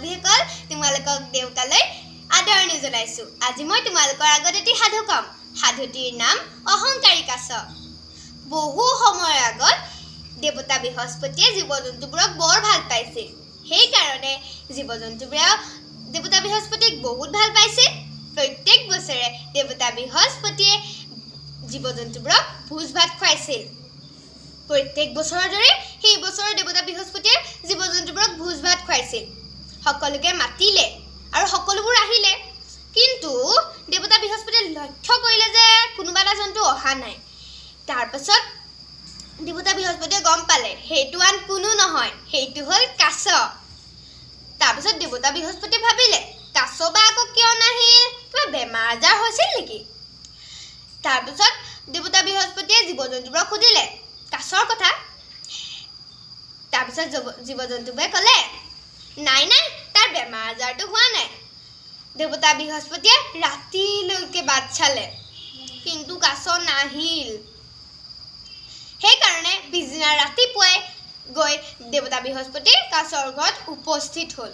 বান্ধৱীসকল তোমালোকক দেউকালৈ আদৰণি জনাইছো। আজি মই তোমালোকৰ আগত এটি সাধু কম। সাধুটিৰ নাম অহংকাৰী কাছ। বহু সময়ৰ আগত দেৱতা বৃহস্পতিয়ে জীৱ-জন্তুবোৰক বৰ ভাল পাইছিল। সেই কাৰণে জীৱ-জন্তুবোৰে দেৱতা বৃহস্পতিক বহুত ভাল পাইছিল। প্ৰত্যেক বছৰে দেৱতা বৃহস্পতিয়ে জীৱ-জন্তুবোৰক ভোজ ভাত খুৱাইছিল। প্ৰত্যেক বছৰৰ দৰে সেই বছৰৰ দেৱতা বৃহস্পতিয়ে জীৱ-জন্তুবোৰক ভোজ ভাত খুৱাইছিল। সকলোকে মাতিলে আৰু সকলোবোৰ আহিলে, কিন্তু দেৱতা বৃহস্পতিয়ে লক্ষ্য কৰিলে যে কোনোবা এটা জন্তু অহা নাই। তাৰপাছত দেৱতা বৃহস্পতিয়ে গম পালে সেইটো আন কোনো নহয়, সেইটো হ'ল কাছ। তাৰপাছত দেৱতা বৃহস্পতিয়ে ভাবিলে কাছ বা আকৌ কিয় নাহিল, কিবা বেমাৰ আজাৰ হৈছিল নেকি? তাৰপিছত দেৱতা বৃহস্পতিয়ে জীৱ-জন্তুবোৰক সুধিলে কাছৰ কথা। তাৰপিছত জীৱ-জন্তুবোৰে ক'লে নাই নাই, তাৰ বেমাৰ আজাৰটো হোৱা নাই। দেৱতা বৃহস্পতিয়ে ৰাতিলৈকে বাট চালে, কিন্তু কাছ নাহিল। সেইকাৰণে পিছদিনা ৰাতিপুৱাই গৈ দেৱতা বৃহস্পতি কাছৰ ঘৰত উপস্থিত হ'ল।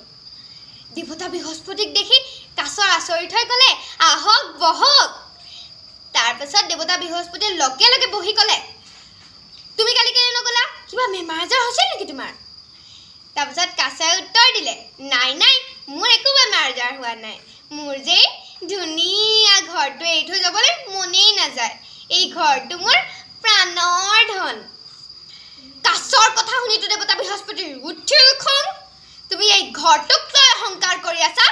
দেৱতা বৃহস্পতিক দেখি কাছ আচৰিত হৈ ক'লে আহক বহক। তাৰপিছত দেৱতা বৃহস্পতিয়ে লগে লগে বহি ক'লে তুমি কালি কেলৈ নগ'লা, কিবা বেমাৰ আজাৰ হৈছিল নেকি তোমাৰ? তাৰপিছত কাছে উত্তৰ দিলে নাই নাই, মোৰ একো বেমাৰ আজাৰ হোৱা নাই। মোৰ যে ধুনীয়া ঘৰটো এৰি থৈ যাবলৈ মনেই নাযায়। এই ঘৰটো মোৰ প্ৰাণৰ ধন। কাছৰ কথা শুনিতো দেৱতা বৃহস্পতিৰ উঠিল খং। তুমি এই ঘৰটোক লৈ অহংকাৰ কৰি আছা।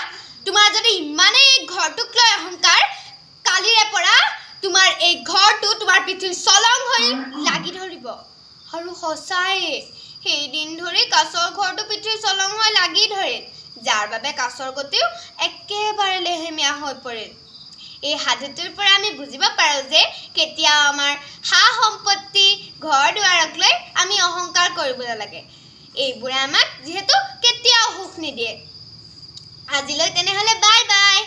তোমাৰ যদি ইমানেই এই ঘৰটোক লৈ অহংকাৰ, কালিৰে পৰা তোমাৰ এই ঘৰটো তোমাৰ পিঠিৰ চলং হৈ লাগি ধৰিব। আৰু সঁচাই সেইদিন ধৰি কাছৰ ঘৰটো পিঠিৰ চলং হৈ লাগি ধৰিল, যাৰ বাবে কাছৰ গতিও একেবাৰে লেহেমীয়া হৈ পৰিল। এই সাধুটোৰ পৰা আমি বুজিব পাৰোঁ যে কেতিয়াও আমাৰ সা সম্পত্তি ঘৰ দুৱাৰক লৈ আমি অহংকাৰ কৰিব নালাগে। এইবোৰে আমাক যিহেতু কেতিয়াও সুখ নিদিয়ে। আজিলৈ তেনেহ'লে বাই বাই।